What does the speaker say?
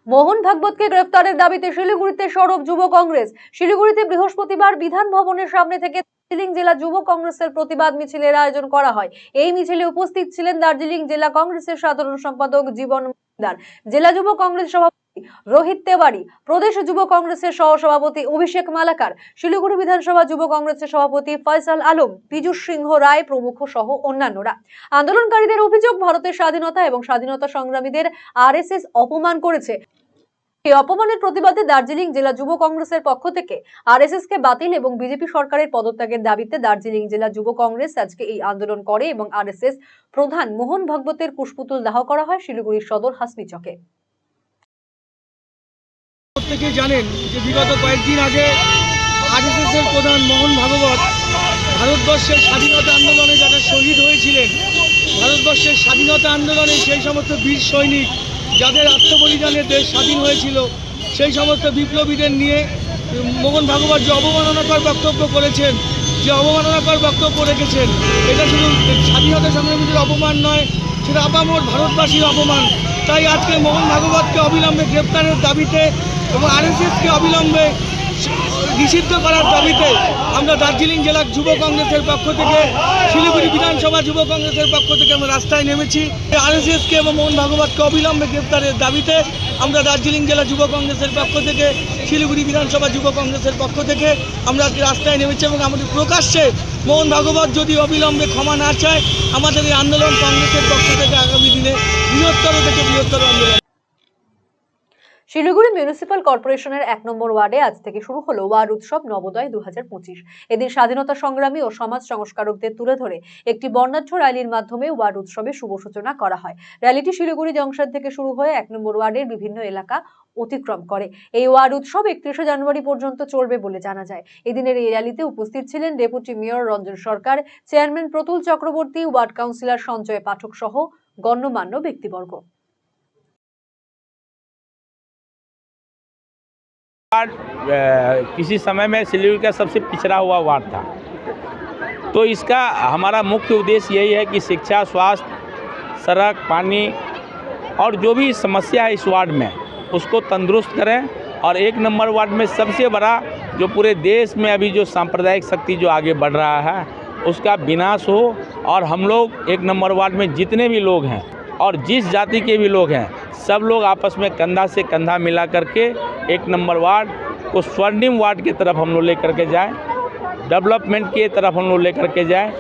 মোহন ভাগবতকে গ্রেফতারের দাবিতে শিলিগুড়িতে সরব যুব কংগ্রেস। শিলিগুড়িতে বৃহস্পতিবার বিধান ভবনের সামনে থেকে দার্জিলিং জেলা যুব কংগ্রেসের প্রতিবাদ মিছিলের আয়োজন করা হয়। এই মিছিলে উপস্থিত ছিলেন দার্জিলিং জেলা কংগ্রেসের সাধারণ সম্পাদক জীবন মজুমদার, জেলা যুব কংগ্রেস সভাপতি রোহিত তেওয়ারি, প্রদেশ যুব কংগ্রেসের সহসভাপতি অভিষেক মালাকার, শিলিগুড়ি বিধানসভা যুব কংগ্রেসের সভাপতি ফয়সাল আলম, পীযূষ সিংহ রায় প্রমুখ সহ অন্যান্যরা। আন্দোলনকারীদের অভিযোগ, ভারতের স্বাধীনতা এবং স্বাধীনতা সংগ্রামীদের আরএসএস অপমান করেছে। এই অপমানের প্রতিবাদে দার্জিলিং জেলা যুব কংগ্রেসের পক্ষ থেকে আরএসএস কে বাতিল এবং বিজেপি সরকারের পদত্যাগের দাবিতে দার্জিলিং জেলা যুব কংগ্রেস আজকে এই আন্দোলন করে এবং আরএসএস প্রধান মোহন ভাগবতের কুশপুতুল দাহ করা হয় শিলিগুড়ির সদর হাসমি চকে। প্রত্যেকেই জানেন যে বিগত কয়েকদিন আগে আরএসএস এর প্রধান মোহন ভাগবত ভারতবর্ষের স্বাধীনতা আন্দোলনে যারা শহীদ হয়েছিলেন, ভারতবর্ষের স্বাধীনতা আন্দোলনে সেই সমস্ত বীর সৈনিক যাদের আত্মবলিদানে দেশ স্বাধীন হয়েছিল, সেই সমস্ত বিপ্লবীদের নিয়ে মোহন ভাগবত যে অবমাননাকর বক্তব্য করেছেন, যে অবমাননাকর বক্তব্য রেখেছেন, এটা শুধু স্বাধীনতা সংগ্রামীদের অপমান নয়, সেটা আপামর ভারতবাসীর অপমান। তাই আজকে মোহন ভাগবতকে অবিলম্বে গ্রেপ্তারের দাবিতে এবং আরএসএসকে অবিলম্বে নিষিদ্ধ করার দাবিতে আমরা দার্জিলিং জেলা যুব কংগ্রেসের পক্ষ থেকে, শিলিগুড়ি বিধানসভা যুব কংগ্রেসের পক্ষ থেকে আমরা রাস্তায় নেমেছি। আরএসএসকে এবং মোহন ভাগবতকে অবিলম্বে গ্রেপ্তারের দাবিতে আমরা দার্জিলিং জেলা যুব কংগ্রেসের পক্ষ থেকে, শিলিগুড়ি বিধানসভা যুব কংগ্রেসের পক্ষ থেকে আমরা আজকে রাস্তায় নেমেছি এবং আমাদের প্রকাশ্যে মোহন ভাগবত যদি অবিলম্বে ক্ষমা না চায়, আমাদের এই আন্দোলন কংগ্রেসের পক্ষ থেকে আগামী দিনে বৃহত্তর থেকে বৃহত্তর আন্দোলন। শিলিগুড়ি মিউনিসিপাল কর্পোরেশনের 1 নম্বর ওয়ার্ডে আজ থেকে শুরু হলো ওয়ার্ড উৎসব নবোদয় 2025। এদিন স্বাধীনতা সংগ্রামী ও সমাজ সংস্কারকদের তুলে ধরে একটি বর্ণাঢ্য র্যালির মাধ্যমে ওয়ার্ড উৎসবের শুভ সূচনা করা হয়। র্যালিটি শিলিগুড়ি জংশন থেকে শুরু হয়ে 1 নম্বর ওয়ার্ডের বিভিন্ন এলাকা অতিক্রম করে। এই ওয়ার্ড উৎসব 31শে জানুয়ারি পর্যন্ত চলবে বলে জানা যায়। এদিনের এই র্যালিতে উপস্থিত ছিলেন deputy mayor Ranjan Sarkar, chairman Pratul Chakraborty, ward councillor Sanjay Pathak সহ গণ্যমান্য ব্যক্তিবর্গ। किसी समय में सिलीगुड़ी का सबसे पिछड़ा हुआ वार्ड था, तो इसका हमारा मुख्य उद्देश्य यही है कि शिक्षा, स्वास्थ्य, सड़क, पानी और जो भी समस्या है इस वार्ड में उसको तंदुरुस्त करें। और 1 नंबर वार्ड में सबसे बड़ा जो पूरे देश में अभी जो सांप्रदायिक शक्ति जो आगे बढ़ रहा है उसका विनाश हो और हम लोग 1 नंबर वार्ड में जितने भी लोग हैं और जिस जाति के भी लोग हैं सब लोग आपस में कंधा से कंधा मिला करके 1 नंबर वार्ड को स्वर्णिम वार्ड की तरफ हम लोग लेकर के जाएं, डेवलपमेंट की तरफ हम लोग लेकर के जाएं।